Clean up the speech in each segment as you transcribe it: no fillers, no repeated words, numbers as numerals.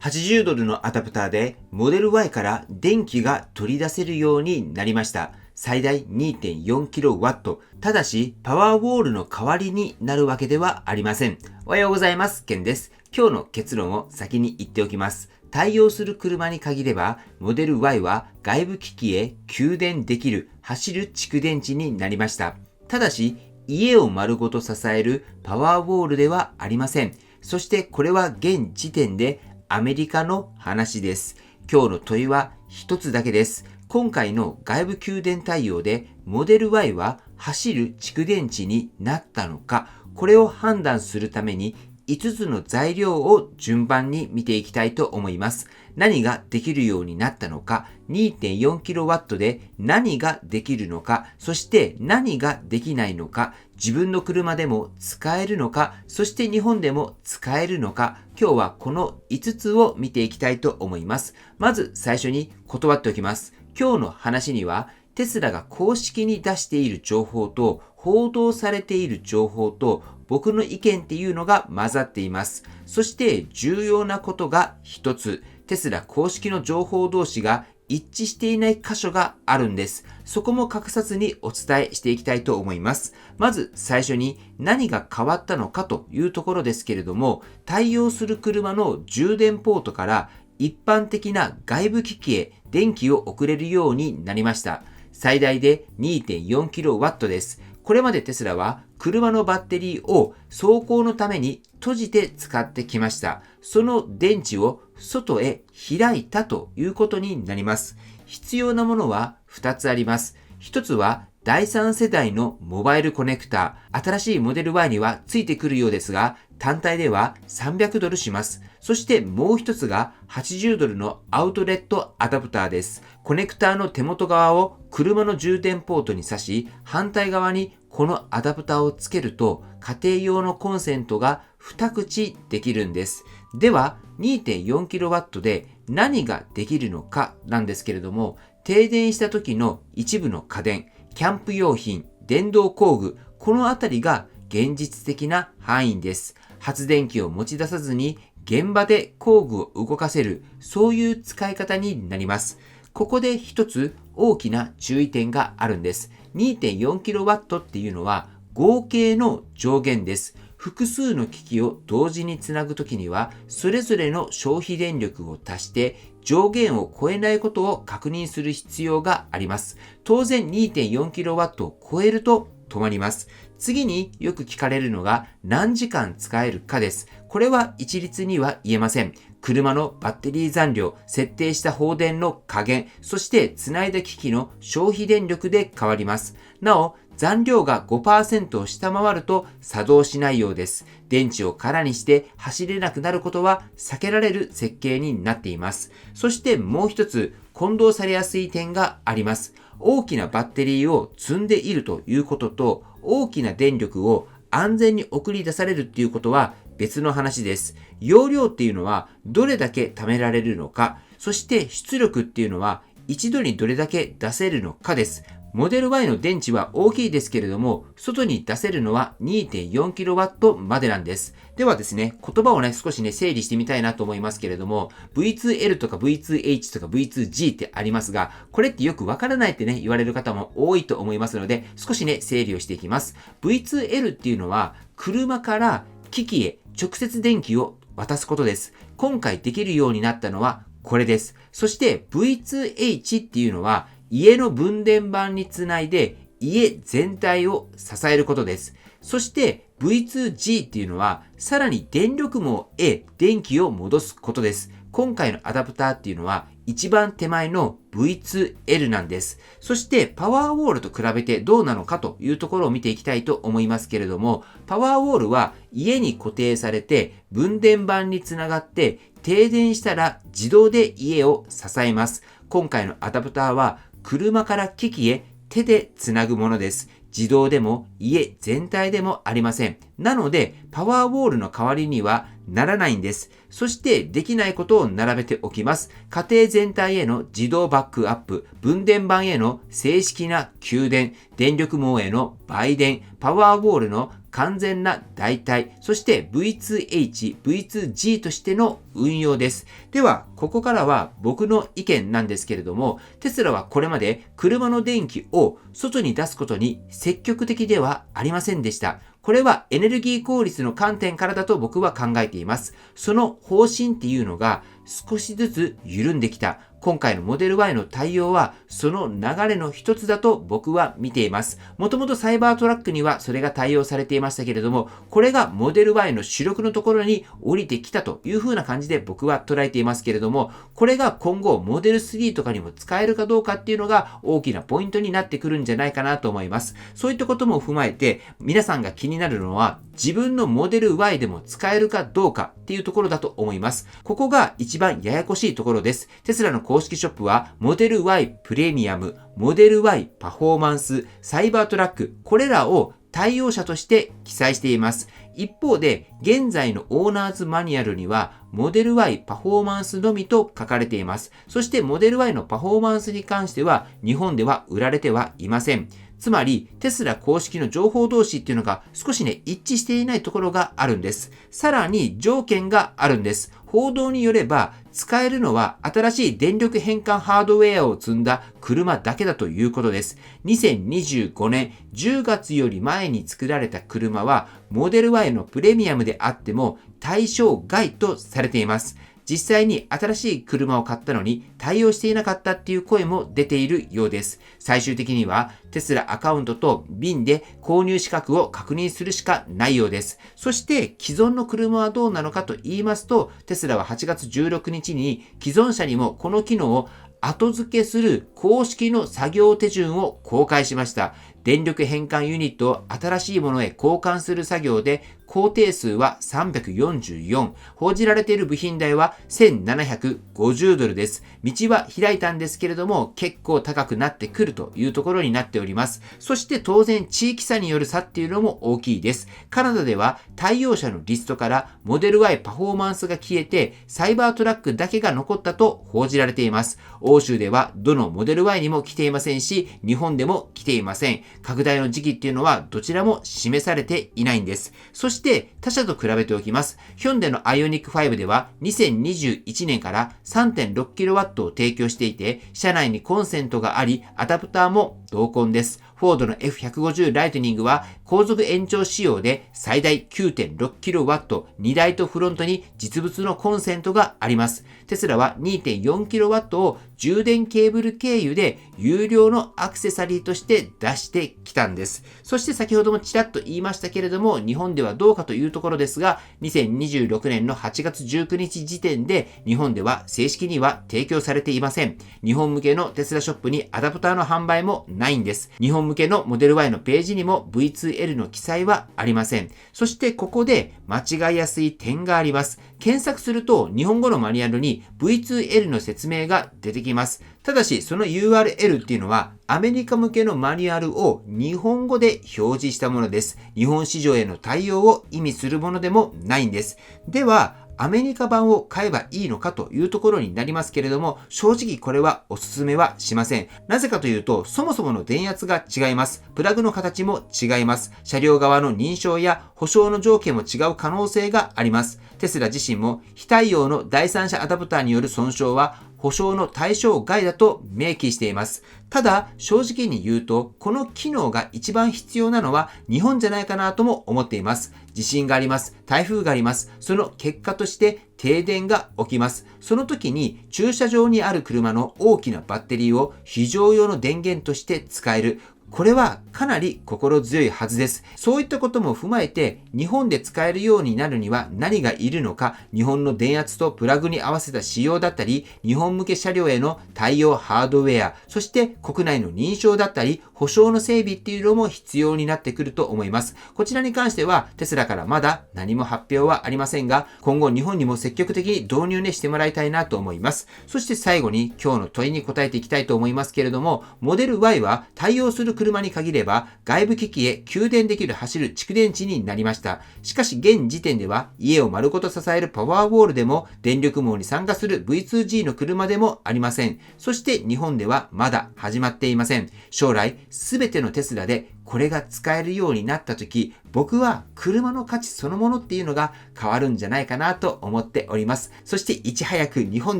$80のアダプターでモデル Y から電気が取り出せるようになりました。最大 2.4kW。ただし、パワーウォールの代わりになるわけではありません。おはようございます。ケンです。今日の結論を先に言っておきます。対応する車に限れば、モデル Y は外部機器へ給電できる走る蓄電池になりました。ただし、家を丸ごと支えるパワーウォールではありません。そしてこれは現時点でアメリカの話です。今日の問いは一つだけです。今回の外部給電対応でモデル Y は走る蓄電池になったのか、これを判断するために5つの材料を順番に見ていきたいと思います。何ができるようになったのか、2.4kW で何ができるのか、そして何ができないのか、自分の車でも使えるのか、そして日本でも使えるのか、今日はこの5つを見ていきたいと思います。まず最初に断っておきます。今日の話には、テスラが公式に出している情報と報道されている情報と僕の意見っていうのが混ざっています。そして重要なことが一つ、テスラ公式の情報同士が一致していない箇所があるんです。そこも隠さずにお伝えしていきたいと思います。まず最初に何が変わったのかというところですけれども、対応する車の充電ポートから一般的な外部機器へ電気を送れるようになりました。最大で 2.4kW です。これまでテスラは車のバッテリーを走行のために閉じて使ってきました。その電池を外へ開いたということになります。必要なものは2つあります。1つは第3世代のモバイルコネクター。新しいモデル Y にはついてくるようですが、単体では$300します。そしてもう一つが$80のアウトレットアダプターです。コネクターの手元側を車の充電ポートに挿し、反対側にこのアダプターをつけると家庭用のコンセントが2口できるんです。では 2.4kW で何ができるのかなんですけれども、停電した時の一部の家電、キャンプ用品、電動工具、このあたりが現実的な範囲です。発電機を持ち出さずに現場で工具を動かせる、そういう使い方になります。ここで一つ大きな注意点があるんです。2.4kW っていうのは合計の上限です。複数の機器を同時につなぐときには、それぞれの消費電力を足して上限を超えないことを確認する必要があります。当然 2.4kW を超えると止まります。次によく聞かれるのが何時間使えるかです。これは一律には言えません。車のバッテリー残量、設定した放電の加減、そしてつないだ機器の消費電力で変わります。なお、残量が 5% を下回ると作動しないようです。電池を空にして走れなくなることは避けられる設計になっています。そしてもう一つ、混同されやすい点があります。大きなバッテリーを積んでいるということと、大きな電力を安全に送り出されるっていうことは別の話です。容量っていうのはどれだけ貯められるのか、そして出力っていうのは一度にどれだけ出せるのかです。モデル Y の電池は大きいですけれども、外に出せるのは 2.4kW までなんです。ではですね、言葉を少し整理してみたいなと思いますけれども、V2L とか V2H とか V2G ってありますが、これってよくわからないって言われる方も多いと思いますので、少し整理をしていきます。V2L っていうのは、車から機器へ直接電気を渡すことです。今回できるようになったのはこれです。そして V2H っていうのは、家の分電盤につないで家全体を支えることです。そして V2G っていうのはさらに電力網へ電気を戻すことです。今回のアダプターっていうのは一番手前の V2L なんです。そしてパワーウォールと比べてどうなのかというところを見ていきたいと思いますけれども、パワーウォールは家に固定されて分電盤につながって停電したら自動で家を支えます。今回のアダプターは車から機器へ手でつなぐものです。自動でも家全体でもありません。なので、パワーウォールの代わりにはならないんです。そしてできないことを並べておきます。家庭全体への自動バックアップ、分電盤への正式な給電、電力網への売電、パワーウォールの完全な代替、そして V2H、V2G としての運用です。では、ここからは僕の意見なんですけれども、テスラはこれまで車の電気を外に出すことに積極的ではありませんでした。これはエネルギー効率の観点からだと僕は考えています。その方針っていうのが少しずつ緩んできた。今回のモデル Y の対応はその流れの一つだと僕は見ています。もともとサイバートラックにはそれが対応されていましたけれども、これがモデル Y の主力のところに降りてきたという風な感じで僕は捉えていますけれども、これが今後モデル3とかにも使えるかどうかっていうのが大きなポイントになってくるんじゃないかなと思います。そういったことも踏まえて皆さんが気になるのは自分のモデル Y でも使えるかどうかっていうところだと思います。ここが一番ややこしいところです。テスラの公式ショップはモデル Y プレミアム、モデル Y パフォーマンス、サイバートラック、これらを対応者として記載しています。一方で、現在のオーナーズマニュアルには、モデル Y パフォーマンスのみと書かれています。そして、モデル Y のパフォーマンスに関しては、日本では売られてはいません。つまり、テスラ公式の情報同士っていうのが少し一致していないところがあるんです。さらに、条件があるんです。報道によれば、使えるのは新しい電力変換ハードウェアを積んだ車だけだということです。2025年10月より前に作られた車は、モデル Y のプレミアムであっても対象外とされています。実際に新しい車を買ったのに対応していなかったっていう声も出ているようです。最終的にはテスラアカウントと BIN で購入資格を確認するしかないようです。そして既存の車はどうなのかと言いますと、テスラは8月16日に既存車にもこの機能を後付けする公式の作業手順を公開しました。電力変換ユニットを新しいものへ交換する作業で、工程数は344。報じられている部品代は$1750です。道は開いたんですけれども、結構高くなってくるというところになっております。そして当然地域差による差っていうのも大きいです。カナダでは対応者のリストからモデル Y パフォーマンスが消えて、サイバートラックだけが残ったと報じられています。欧州ではどのモデル Y にも来ていませんし、日本でも来ていません。拡大の時期っていうのはどちらも示されていないんです。そして他社と比べておきます。ヒョンデの IONIQ 5では2021年から 3.6kW を提供していて、車内にコンセントがあり、アダプターも同梱です。フォードの F150 ライトニングは後続延長仕様で最大 9.6kW、荷台とフロントに実物のコンセントがあります。テスラは 2.4kW を充電ケーブル経由で有料のアクセサリーとして出してきたんです。そして先ほどもちらっと言いましたけれども、日本ではどうかというところですが、2026年の8月19日時点で日本では正式には提供されていません。日本向けのテスラショップにアダプターの販売もないんです。日本向けのモデル Y のページにも V2L の記載はありません。そしてここで間違いやすい点があります。検索すると日本語のマニュアルに V2L の説明が出てきます。ただしその URL っていうのはアメリカ向けのマニュアルを日本語で表示したものです。日本市場への対応を意味するものでもないんです。では、アメリカ版を買えばいいのかというところになりますけれども、正直これはおすすめはしません。なぜかというと、そもそもの電圧が違います。プラグの形も違います。車両側の認証や保証の条件も違う可能性があります。テスラ自身も非対応の第三者アダプターによる損傷は保証の対象外だと明記しています。ただ、正直に言うと、この機能が一番必要なのは日本じゃないかなとも思っています。地震があります。台風があります。その結果として停電が起きます。その時に駐車場にある車の大きなバッテリーを非常用の電源として使える。これはかなり心強いはずです。そういったことも踏まえて日本で使えるようになるには何がいるのか、日本の電圧とプラグに合わせた仕様だったり、日本向け車両への対応ハードウェア、そして国内の認証だったり、保証の整備っていうのも必要になってくると思います。こちらに関してはテスラからまだ何も発表はありませんが、今後日本にも積極的に導入してもらいたいなと思います。そして最後に今日の問いに答えていきたいと思いますけれども、モデル Y は対応する車に限れば外部機器へ給電できる走る蓄電池になりました。しかし現時点では家を丸ごと支えるパワーウォールでも電力網に参加する V2G の車でもありません。そして日本ではまだ始まっていません。将来すべてのテスラでこれが使えるようになった時、僕は車の価値そのものっていうのが変わるんじゃないかなと思っております。そしていち早く日本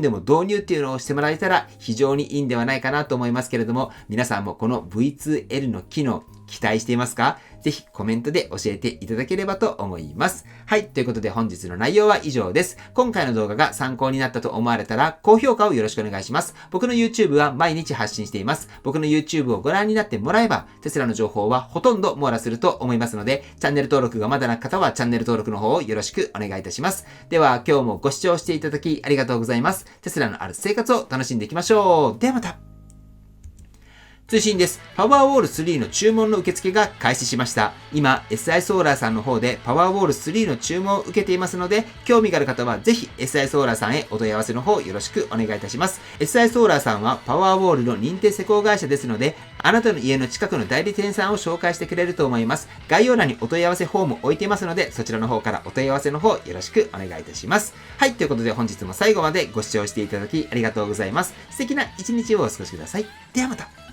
でも導入っていうのをしてもらえたら非常にいいんではないかなと思いますけれども、皆さんもこの V2L の機能期待していますか？ぜひコメントで教えていただければと思います。はい、ということで本日の内容は以上です。今回の動画が参考になったと思われたら高評価をよろしくお願いします。僕の YouTube は毎日発信しています。僕の YouTube をご覧になってもらえば、テスラの情報はほとんど網羅すると思いますので、チャンネル登録がまだな方はチャンネル登録の方をよろしくお願いいたします。では今日もご視聴していただきありがとうございます。テスラのある生活を楽しんでいきましょう。ではまた。通信です。パワーウォール3の注文の受付が開始しました。今、SI ソーラーさんの方でパワーウォール3の注文を受けていますので、興味がある方はぜひ SI ソーラーさんへお問い合わせの方よろしくお願いいたします。SI ソーラーさんはパワーウォールの認定施工会社ですので、あなたの家の近くの代理店さんを紹介してくれると思います。概要欄にお問い合わせフォームを置いていますので、そちらの方からお問い合わせの方よろしくお願いいたします。はい、ということで本日も最後までご視聴していただきありがとうございます。素敵な一日をお過ごしください。ではまた。